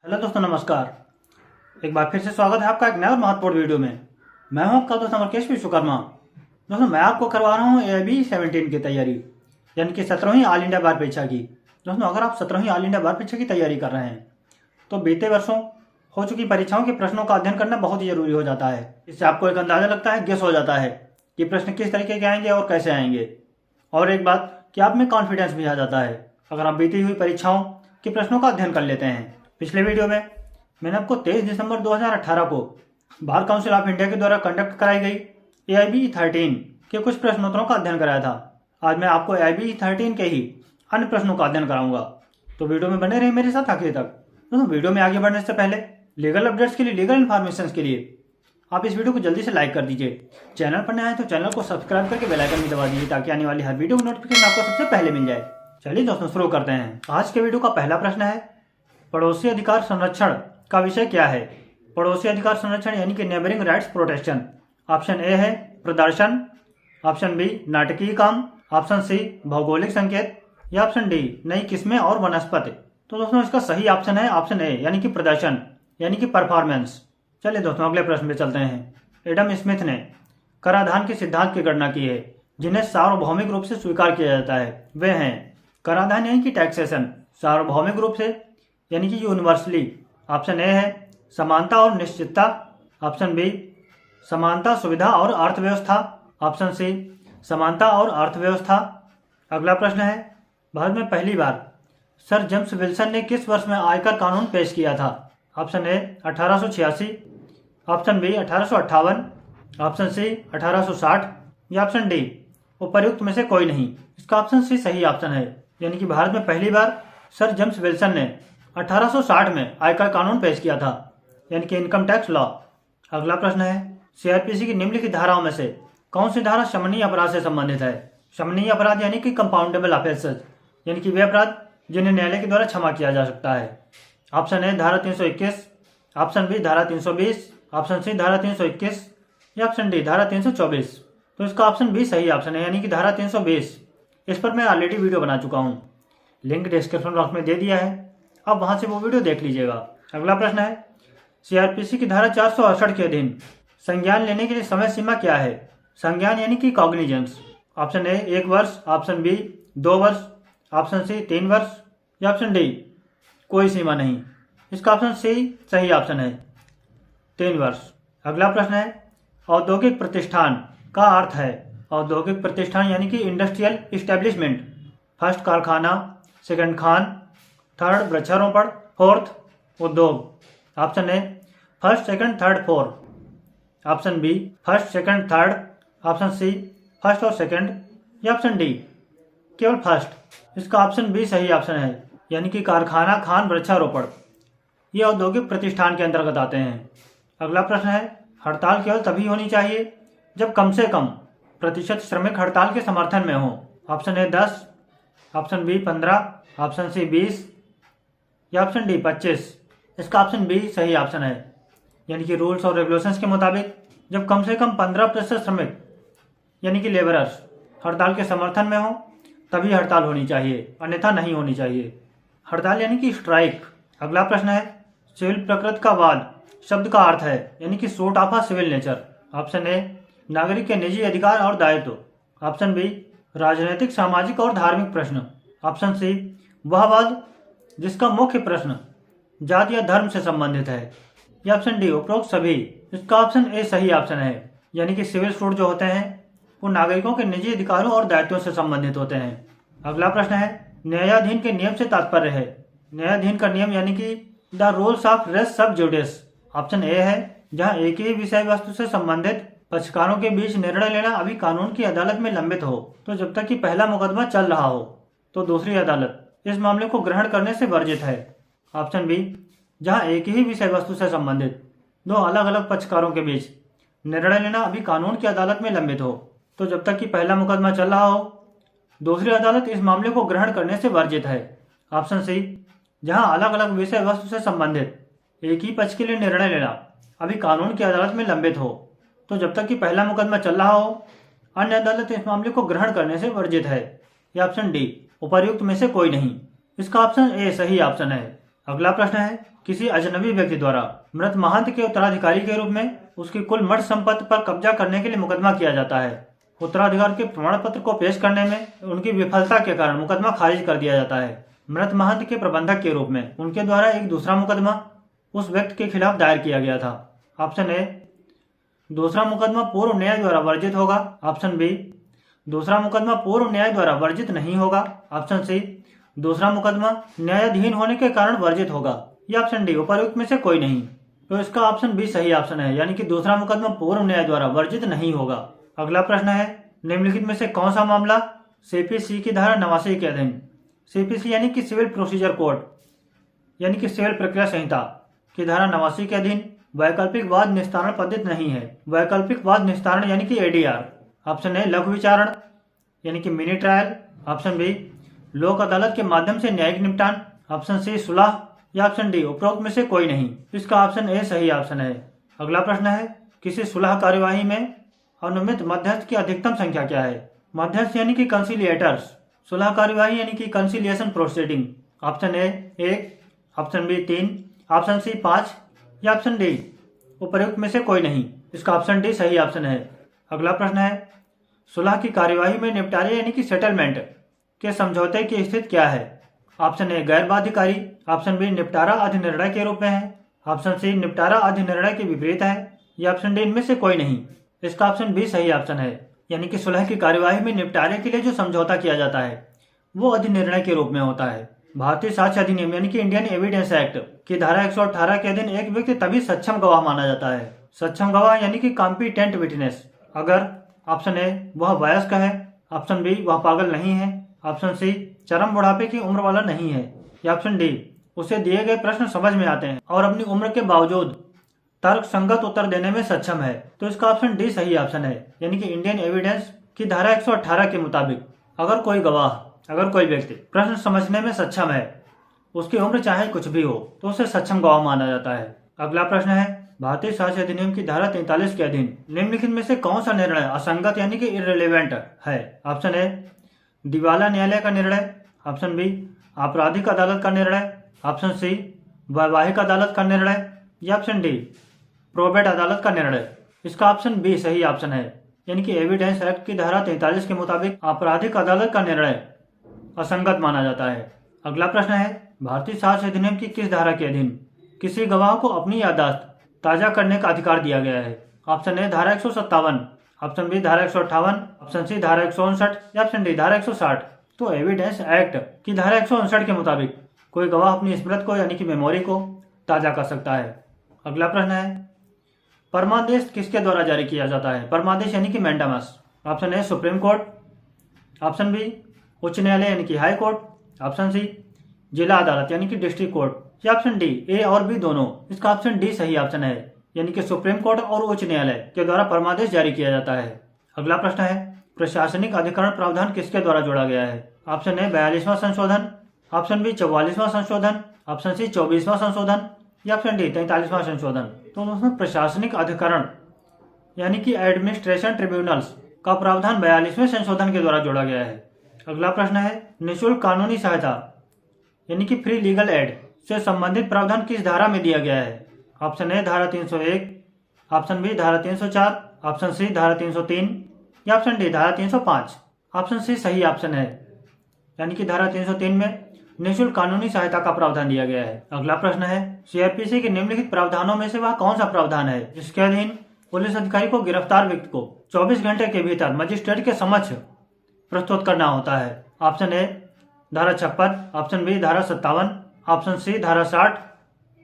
Hello दोस्तों, नमस्कार। एक बार फिर से स्वागत है आपका एक नया और महत्वपूर्ण वीडियो में। मैं हूं आपका दोस्त अमरकेश विश्वकर्मा। दोस्तों, मैं आपको करवा रहा हूं AIB 17 की तैयारी, यानी कि 17वीं ऑल इंडिया बार परीक्षा की। दोस्तों, अगर आप 17वीं ऑल इंडिया बार परीक्षा की तैयारी कर रहे हैं तो बीते वर्षों हो चुकी परीक्षाओं के प्रश्नों का अध्ययन करना बहुत ही जरूरी हो जाता है। इससे आपको एक अंदाजा लगता है, गेस हो जाता है कि प्रश्न किस तरीके के आएंगे और कैसे आएंगे। और एक बात कि आप में कॉन्फिडेंस भी आ जाता है अगर आप बीती हुई परीक्षाओं के प्रश्नों का अध्ययन कर लेते हैं। पिछले वीडियो में मैंने आपको 23 दिसंबर 2018 को बार काउंसिल ऑफ इंडिया के द्वारा कंडक्ट कराई गई AIB 13 के कुछ प्रश्नोत्तरों का अध्ययन कराया था। आज मैं आपको AIB 13 के ही अन्य प्रश्नों का अध्ययन कराऊंगा, तो वीडियो में बने रहिए मेरे साथ आखिर तक। दोस्तों, वीडियो में आगे बढ़ने से पहले लीगल अपडेट्स के लिए, लीगल इन्फॉर्मेशन के लिए आप इस वीडियो को जल्दी से लाइक कर दीजिए। चैनल पर नया है तो चैनल को सब्सक्राइब करके बेल आइकन भी दबा दीजिए ताकि आने वाली हर वीडियो की नोटिफिकेशन आपको सबसे पहले मिल जाए। चलिए दोस्तों, शुरू करते हैं। आज के वीडियो का पहला प्रश्न है, पड़ोसी अधिकार संरक्षण का विषय क्या है? पड़ोसी अधिकार संरक्षण यानी कि neighbouring rights protection. Option A है प्रदर्शन, ऑप्शन बी नाटकीय काम, ऑप्शन सी भौगोलिक संकेत, या ऑप्शन डी नई किस्में और वनस्पति। तो दोस्तों, इसका सही ऑप्शन है ऑप्शन ए यानी कि प्रदर्शन यानी कि परफॉर्मेंस। चलिए दोस्तों, अगले प्रश्न में चलते हैं। एडम स्मिथ ने कराधान के सिद्धांत की गणना की है जिन्हें सार्वभौमिक रूप से स्वीकार किया जाता है। वे हैं कराधान यानी कि टैक्सेशन, सार्वभौमिक रूप से यानी कि यूनिवर्सली। ऑप्शन ए है समानता और निश्चितता, ऑप्शन बी समानता, सुविधा और अर्थव्यवस्था, ऑप्शन सी समानता और अर्थव्यवस्था। अगला प्रश्न है, भारत में पहली बार सर जेम्स विल्सन ने किस वर्ष में आयकर कानून पेश किया था? Option A 1886, option B 1858, option C 1860, या ऑप्शन डी उपर्युक्त में से कोई नहीं। इसका ऑप्शन सी सही ऑप्शन है, यानी कि भारत में पहली बार सर जेम्स विल्सन ने 1860 में आयकर कानून पेश किया था, यानी कि इनकम टैक्स लॉ। अगला प्रश्न है, CRPC की निम्नलिखित धाराओं में से कौन सी धारा शमनीय अपराध से संबंधित है? शमनीय अपराध यानी कि कंपाउंडेबल ऑफेंसेस, यानी कि वे अपराध जिन्हें न्यायालय के द्वारा क्षमा किया जा सकता है। ऑप्शन ए धारा 321, ऑप्शन बी धारा 320, ऑप्शन सी धारा 321, या ऑप्शन डी धारा 324। तो इसका ऑप्शन बी सही ऑप्शन है, यानी कि धारा 320। इस पर मैं ऑलरेडी वीडियो बना चुका हूँ, लिंक डिस्क्रिप्शन बॉक्स में दे दिया है, अब वहां से वो वीडियो देख लीजिएगा। अगला प्रश्न है, CRPC की धारा 468 के अधीन संज्ञान लेने के लिए समय सीमा क्या है? संज्ञान यानी कि कॉग्निजेंस। ऑप्शन ए 1 वर्ष, ऑप्शन बी 2 वर्ष, ऑप्शन सी 3 वर्ष, या ऑप्शन डी कोई सीमा नहीं। इसका ऑप्शन सी सही ऑप्शन है, 3 वर्ष। अगला प्रश्न है, औद्योगिक प्रतिष्ठान का अर्थ है? औद्योगिक प्रतिष्ठान यानी कि इंडस्ट्रियल इस्टेब्लिशमेंट। फर्स्ट कारखाना, सेकंड खान, थर्ड वृक्षारोपण, फोर्थ उद्योग। Option A first second third fourth, option B first second third, option C first और सेकंड, या ऑप्शन डी केवल फर्स्ट। इसका ऑप्शन बी सही ऑप्शन है, यानी कि कारखाना, खान, वृक्षारोपण ये औद्योगिक प्रतिष्ठान के अंतर्गत आते हैं। अगला प्रश्न है, हड़ताल केवल तभी होनी चाहिए जब कम से कम प्रतिशत श्रमिक हड़ताल के समर्थन में हो। Option A 10, option B 15, option C 20, या ऑप्शन डी 25। इसका ऑप्शन बी सही ऑप्शन है, यानी कि रूल्स और रेगुलेशंस के मुताबिक जब कम से कम 15% श्रमिक यानी कि लेबरर्स हड़ताल के समर्थन में हो तभी हड़ताल होनी चाहिए, अन्यथा नहीं होनी चाहिए। हड़ताल यानी कि स्ट्राइक। अगला प्रश्न है, सिविल प्रकृति का वाद शब्द का अर्थ है, यानी कि suit of a civil nature. Option A नागरिक के निजी अधिकार और दायित्व, ऑप्शन बी राजनीतिक, सामाजिक और धार्मिक प्रश्न, ऑप्शन सी वह वाद जिसका मुख्य प्रश्न जाति या धर्म से संबंधित है, या ऑप्शन डी उपरोक्त सभी। इसका ऑप्शन ए सही ऑप्शन है, यानी कि सिविल सूट जो होते हैं वो नागरिकों के निजी अधिकारों और दायित्वों से संबंधित होते हैं। अगला प्रश्न है, न्यायाधीन के नियम से तात्पर्य है? न्यायाधीन का नियम यानी कि द रूल्स ऑफ रेस सब जुडिस। ऑप्शन ए है जहां एक ही विषय वस्तु से संबंधित पक्षकारों के बीच निर्णय लेना अभी कानून की अदालत में लंबित हो, तो जब तक कि पहला मुकदमा चल रहा हो तो दूसरी अदालत इस मामले को ग्रहण करने से वर्जित है। ऑप्शन बी जहां एक ही विषय वस्तु से संबंधित दो अलग अलग पक्षकारों के बीच निर्णय लेना अभी कानून की अदालत में लंबित हो, तो जब तक कि पहला मुकदमा चल रहा हो दूसरी अदालत इस मामले को ग्रहण करने से वर्जित है। ऑप्शन सी जहां अलग अलग विषय वस्तु से संबंधित एक ही पक्ष के लिए निर्णय लेना अभी कानून की अदालत में लंबित हो, तो जब तक कि पहला मुकदमा चल रहा हो अन्य अदालत इस मामले को ग्रहण करने से वर्जित है। या ऑप्शन डी उपर्युक्त में से कोई नहीं। इसका ऑप्शन ए सही ऑप्शन है। अगला प्रश्न है, किसी अजनबी व्यक्ति द्वारा मृत महंत के उत्तराधिकारी के रूप में उसकी कुल मठ संपत्ति पर कब्जा करने के लिए मुकदमा किया जाता है। उत्तराधिकार के प्रमाण पत्र को पेश करने में उनकी विफलता के कारण मुकदमा खारिज कर दिया जाता है। मृत महंत के प्रबंधक के रूप में उनके द्वारा एक दूसरा मुकदमा उस व्यक्ति के खिलाफ दायर किया गया था। ऑप्शन ए, दूसरा मुकदमा पूर्व न्याय द्वारा वर्जित होगा। ऑप्शन बी, दूसरा मुकदमा पूर्व न्याय द्वारा वर्जित नहीं होगा। ऑप्शन सी, दूसरा मुकदमा न्यायाधीन होने के कारण वर्जित होगा। या ऑप्शन डी, उपर्युक्त में से कोई नहीं। तो इसका ऑप्शन बी सही ऑप्शन है, यानी कि दूसरा मुकदमा पूर्व न्याय द्वारा वर्जित नहीं होगा। अगला प्रश्न है, निम्नलिखित में से कौन सा मामला सीपीसी की धारा 89 के अधीन, सीपीसी यानी कि सिविल प्रोसीजर कोड यानी कि सिविल प्रक्रिया संहिता की धारा 89 के अधीन वैकल्पिक वाद निस्तारण पद्धति नहीं है। वैकल्पिक वाद निस्तारण यानी कि एडीआर। ऑप्शन ए, लघु विचारण यानी कि मिनी ट्रायल। ऑप्शन बी, लोक अदालत के माध्यम से न्यायिक निपटान। ऑप्शन सी, सुलह। या ऑप्शन डी, उपरोक्त में से कोई नहीं। इसका ऑप्शन ए सही ऑप्शन है। अगला प्रश्न है, किसी सुलह कार्यवाही में अनुमित मध्यस्थ की अधिकतम संख्या क्या है? मध्यस्थ यानी कि कंसिलिएटर्स, सुलह कार्यवाही यानी कि conciliation proceeding. Option A 1, option B 3, option C 5 या ऑप्शन डी, उपर्युक्त में से कोई नहीं। इसका ऑप्शन डी सही ऑप्शन है। अगला प्रश्न है, सुलह की कार्यवाही में निपटारे यानी कि सेटलमेंट के समझौते की स्थिति क्या है? ऑप्शन ए, गैर बाध्यकारी। ऑप्शन बी, निपटारा अधिनिर्णय के रूप में है। ऑप्शन सी, निपटारा अधिनिर्णय के विपरीत है। या ऑप्शन डी, इनमें से कोई नहीं। इसका ऑप्शन बी सही ऑप्शन है, यानी कि सुलह की कार्यवाही में निपटारे के लिए जो समझौता किया जाता है वो अधिनिर्णय के रूप में होता है। भारतीय साक्ष्य अधिनियम यानी कि इंडियन एविडेंस एक्ट की धारा 118 के अधीन एक व्यक्ति तभी सक्षम गवाह माना जाता है। सक्षम गवाह यानी कि कॉम्पिटेंट विटनेस अगर ऑप्शन ए, वह वयस्क है। ऑप्शन बी, वह पागल नहीं है। ऑप्शन सी, चरम बुढ़ापे की उम्र वाला नहीं है। या ऑप्शन डी, उसे दिए गए प्रश्न समझ में आते हैं और अपनी उम्र के बावजूद तर्क संगत उत्तर देने में सक्षम है। तो इसका ऑप्शन डी सही ऑप्शन है, यानी कि इंडियन एविडेंस की धारा 118 के मुताबिक अगर कोई गवाह, अगर कोई व्यक्ति प्रश्न समझने में सक्षम है, उसकी उम्र चाहे कुछ भी हो, तो उसे सक्षम गवाह माना जाता है। अगला प्रश्न है, भारतीय साक्ष्य अधिनियम की धारा 43 के अधीन निम्नलिखित में से कौन सा निर्णय असंगत यानी कि इररिलेवेंट है? ऑप्शन ए, दिवाला न्यायालय का निर्णय। ऑप्शन बी, आपराधिक अदालत का निर्णय। ऑप्शन सी, वैवाहिक अदालत का निर्णय। या ऑप्शन डी, प्रोबेट अदालत का निर्णय। इसका ऑप्शन बी सही ऑप्शन है, यानी कि एविडेंस एक्ट की धारा 43 के मुताबिक आपराधिक अदालत का निर्णय असंगत माना जाता है। अगला प्रश्न है, भारतीय साक्ष्य अधिनियम की किस धारा के अधीन किसी गवाह को अपनी याददाश्त ताजा करने का अधिकार दिया गया है? ऑप्शन ए, धारा 157। ऑप्शन बी, धारा 158। ऑप्शन सी, धारा 159 या ऑप्शन डी, धारा 160। तो एविडेंस एक्ट की धारा 159 के मुताबिक कोई गवाह अपनी स्मृति को यानी कि मेमोरी को ताजा कर सकता है। अगला प्रश्न है, परमादेश किसके द्वारा जारी किया जाता है? परमादेश यानी कि mandamus. Option A, Supreme Court. Option B, उच्च न्यायालय यानी कि हाई कोर्ट। ऑप्शन सी, जिला अदालत यानी कि डिस्ट्रिक्ट कोर्ट। या ऑप्शन डी, ए और बी दोनों। इसका ऑप्शन डी सही ऑप्शन है, यानी कि सुप्रीम कोर्ट और उच्च न्यायालय के द्वारा परमादेश जारी किया जाता है। अगला प्रश्न है, प्रशासनिक अधिकरण प्रावधान किसके द्वारा जोड़ा गया है? ऑप्शन ए, 42वां संशोधन। ऑप्शन बी, 44वां संशोधन। ऑप्शन सी, 24वां संशोधन। या ऑप्शन डी, 43वां संशोधन। तो दोस्तों, प्रशासनिक अधिकरण यानी कि एडमिनिस्ट्रेशन ट्रिब्यूनल्स का प्रावधान 42वें संशोधन के द्वारा जोड़ा गया है। अगला प्रश्न है, निःशुल्क कानूनी सहायता यानी कि फ्री लीगल एड से संबंधित प्रावधान किस धारा में दिया गया है? ऑप्शन ए, धारा 301। ऑप्शन बी, धारा 304। ऑप्शन सी, धारा 303। या ऑप्शन डी, धारा 305। ऑप्शन सी सही ऑप्शन है, यानी कि धारा 303 में निःशुल्क कानूनी सहायता का प्रावधान दिया गया है। अगला प्रश्न है, सीआरपीसी के निम्नलिखित प्रावधानों में से वह कौन सा प्रावधान है जिसके अधीन पुलिस अधिकारी को गिरफ्तार व्यक्ति को 24 घंटे के भीतर मजिस्ट्रेट के समक्ष प्रस्तुत करना होता है? ऑप्शन ए, धारा 56। ऑप्शन बी, धारा 57। ऑप्शन सी, धारा 60।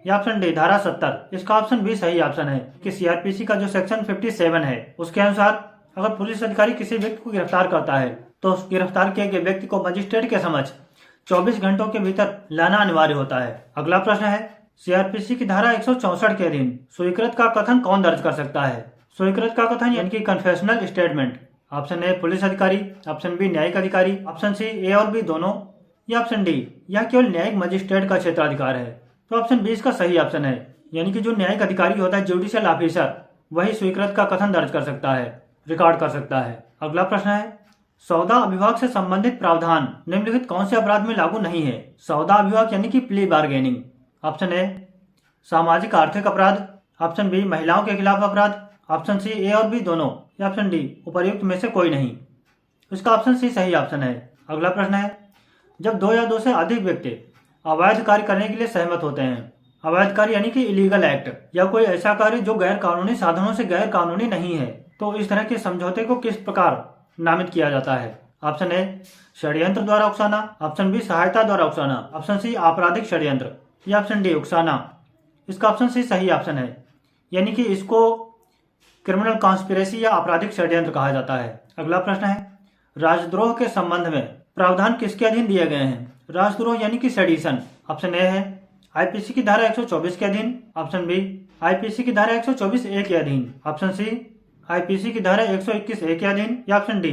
या ऑप्शन डी, धारा 70। इसका ऑप्शन बी सही ऑप्शन है कि सीआरपीसी का जो सेक्शन 57 है उसके अनुसार अगर पुलिस अधिकारी किसी व्यक्ति को गिरफ्तार करता है तो उस गिरफ्तार किए गए व्यक्ति को मजिस्ट्रेट के समक्ष 24 घंटों के भीतर लाना अनिवार्य होता है। अगला प्रश्न है, सीआरपीसी की धारा 164 के अधीन स्वीकृत का कथन कौन दर्ज कर सकता है? स्वीकृत का कथन यानी कि confessional statement. Option A, police अधिकारी। ऑप्शन बी, न्यायिक अधिकारी। ऑप्शन सी, ए और बी दोनों। या ऑप्शन डी, यह केवल न्यायिक मजिस्ट्रेट का क्षेत्राधिकार है। तो ऑप्शन बी इसका सही ऑप्शन है, यानी कि जो न्यायिक अधिकारी होता है, जुडिशियल ऑफिसर, वही स्वीकृत का कथन दर्ज कर सकता है, रिकॉर्ड कर सकता है। अगला प्रश्न है, सौदा अभिभाग से संबंधित प्रावधान निम्नलिखित कौन से अपराध में लागू नहीं है? सौदा अभिभाग यानी कि प्ली बार्गेनिंग। ऑप्शन ए सामाजिक आर्थिक अपराध, ऑप्शन बी महिलाओं के खिलाफ अपराध, ऑप्शन सी ए और बी दोनों, या ऑप्शन डी उपर्युक्त में से कोई नहीं। इसका ऑप्शन सी सही ऑप्शन है। अगला प्रश्न है, जब दो या दो से अधिक व्यक्ति अवैध कार्य करने के लिए सहमत होते हैं, अवैध कार्य यानी कि इलीगल एक्ट या कोई ऐसा कार्य जो गैर कानूनी साधनों से गैर कानूनी नहीं है, तो इस तरह के समझौते को किस प्रकार नामित किया जाता है? ऑप्शन ए षड्यंत्र द्वारा उकसाना, ऑप्शन बी सहायता द्वारा उकसाना, ऑप्शन सी आपराधिक षड्यंत्र, या ऑप्शन डी उकसाना। इसका ऑप्शन सी सही ऑप्शन है, यानी कि इसको क्रिमिनल कॉन्स्पिरेसी या आपराधिक षड्यंत्र कहा जाता है। अगला प्रश्न है, राजद्रोह के संबंध में प्रावधान किसके अधीन दिए गए हैं? राजद्रोह यानी कि सेडिशन, ऑप्शन ए है आईपीसी की धारा 124 के अधीन, ऑप्शन बी आईपीसी की धारा 124 ए के अधीन, ऑप्शन सी आईपीसी की धारा 121 ए के अधीन, या ऑप्शन डी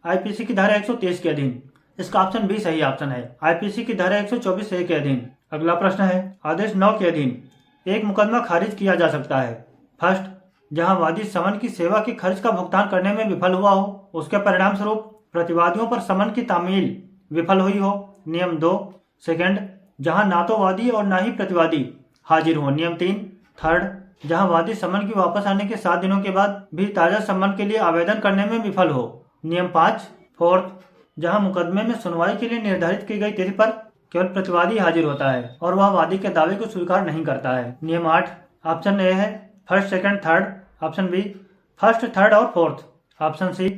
आईपीसी की धारा 123 के अधीन। इसका ऑप्शन बी सही ऑप्शन है, आईपीसी की धारा 124 ए के अधीन। अगला प्रश्न है, आदेश 9 के अधीन एक मुकदमा खारिज किया जा सकता है। फर्स्ट, जहां वादी समन की सेवा के खर्च का भुगतान करने में विफल हुआ हो, उसके परिणाम स्वरूप प्रतिवादियों पर समन की तामील विफल हुई हो, नियम 2। सेकंड, जहां ना तो वादी और ना ही प्रतिवादी हाजिर हो, नियम 3। थर्ड, जहां वादी समन की वापस आने के 7 दिनों के बाद भी ताजा समन के लिए आवेदन करने में विफल हो, नियम 5। फोर्थ, जहां मुकदमे में सुनवाई के लिए निर्धारित की गई तिथि पर केवल प्रतिवादी हाजिर होता है और वह वादी के दावे को स्वीकार नहीं करता है, नियम 8। ऑप्शन ए है first, second, third, option B first, third और fourth, option C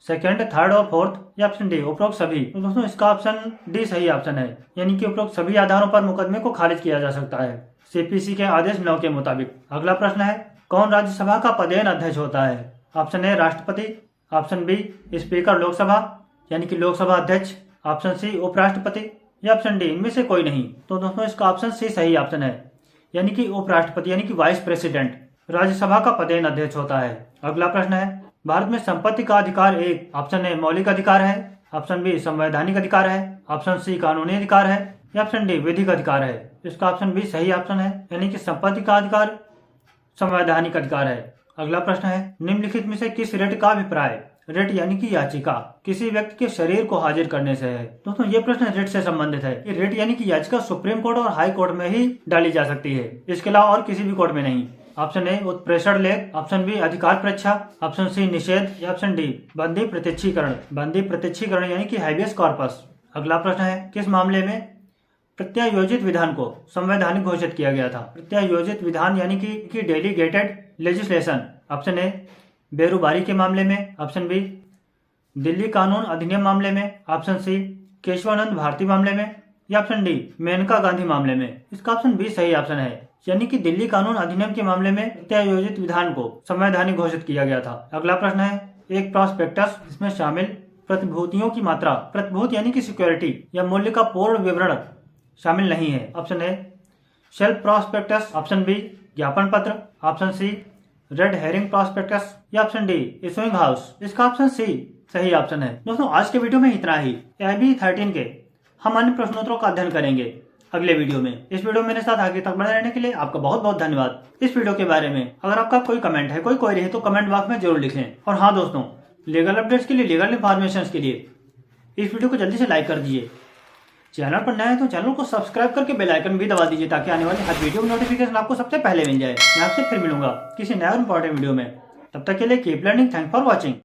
second, third और फोर्थ, या ऑप्शन डी उपरोक्त सभी। तो दोस्तों इसका ऑप्शन डी सही ऑप्शन है, यानी कि उपरोक्त सभी आधारों पर मुकदमे को खारिज किया जा सकता है सीपीसी के आदेश 9 के मुताबिक। अगला प्रश्न है, कौन राज्यसभा का पदेन अध्यक्ष होता है? ऑप्शन ए राष्ट्रपति, ऑप्शन बी स्पीकर लोकसभा यानी कि लोकसभा अध्यक्ष, ऑप्शन सी उपराष्ट्रपति, या ऑप्शन डी इनमें से कोई नहीं। तो दोस्तों इसका ऑप्शन सी सही ऑप्शन है, यानी कि उपराष्ट्रपति यानी कि वाइस प्रेसिडेंट राज्यसभा का पदेन अध्यक्ष होता है। अगला प्रश्न है, भारत में संपत्ति का अधिकार एक, ऑप्शन ए मौलिक अधिकार है, ऑप्शन बी संवैधानिक अधिकार है, ऑप्शन सी कानूनी अधिकार है, या ऑप्शन डी विधिक अधिकार है। इसका ऑप्शन बी सही ऑप्शन है, यानी कि संपत्ति का अधिकार संवैधानिक अधिकार है। अगला प्रश्न है, निम्नलिखित में से किस रिट का अभिप्राय, रिट यानी कि याचिका, किसी व्यक्ति के शरीर को हाजिर करने से है? दोस्तों ये प्रश्न रिट से संबंधित है। ये रिट यानी कि याचिका सुप्रीम कोर्ट और हाई कोर्ट में ही डाली जा सकती है, इसके अलावा और किसी भी कोर्ट में नहीं। ऑप्शन ए उत्प्रेषण लेख, ऑप्शन बी अधिकार परीक्षा, ऑप्शन सी निषेध, या ऑप्शन डी बंदी प्रत्यक्षीकरण। बंदी प्रत्यक्षीकरण यानी कि हैबियस कॉर्पस। अगला प्रश्न है, किस मामले में प्रत्यायोजित विधान को संवैधानिक घोषित किया गया था? प्रत्यायोजित विधान यानी कि डेलीगेटेड लेजिस्लेशन। ऑप्शन ए बेरोबारी के मामले में, ऑप्शन बी दिल्ली कानून अधिनियम मामले में, ऑप्शन सी केशवानंद भारती मामले में, या ऑप्शन डी मेनका गांधी मामले में। इसका ऑप्शन बी सही ऑप्शन है, यानी कि दिल्ली कानून अधिनियम के मामले में प्रत्यायोजित विधान को संवैधानिक घोषित किया गया था। अगला प्रश्न है, एक प्रॉस्पेक्टस इसमें शामिल प्रतिभूतियों की मात्रा, प्रतिभूति यानी कि सिक्योरिटी या मूल्य का पूर्ण विवरण शामिल नहीं है। Option A shelf prospectus, option B ज्ञापन पत्र, option C red herring prospectus, या ऑप्शन डी इशूइंग हाउस। इसका ऑप्शन सी सही ऑप्शन है। दोस्तों आज के वीडियो में इतना ही। IB 13 के हम अन्य प्रश्नोत्तरों का अध्ययन करेंगे अगले वीडियो में। इस वीडियो में मेरे साथ आगे तक बने रहने के लिए आपका बहुत बहुत धन्यवाद। इस वीडियो के बारे में अगर आपका कोई कमेंट है, कोई क्वेरी है तो कमेंट बॉक्स में जरूर लिखें। और हाँ दोस्तों, लीगल अपडेट्स के लिए, लीगल इन्फॉर्मेशन के लिए इस वीडियो को जल्दी से लाइक कर दीजिए। चैनल पर नया है तो चैनल को सब्सक्राइब करके बेल आइकन भी दबा दीजिए ताकि आने वाली हर वीडियो की नोटिफिकेशन आपको सबसे पहले मिल जाए। मैं आपसे फिर मिलूंगा किसी नया इंपॉर्टेंट वीडियो में। तब तक के लिए keep learning. Thank for watching.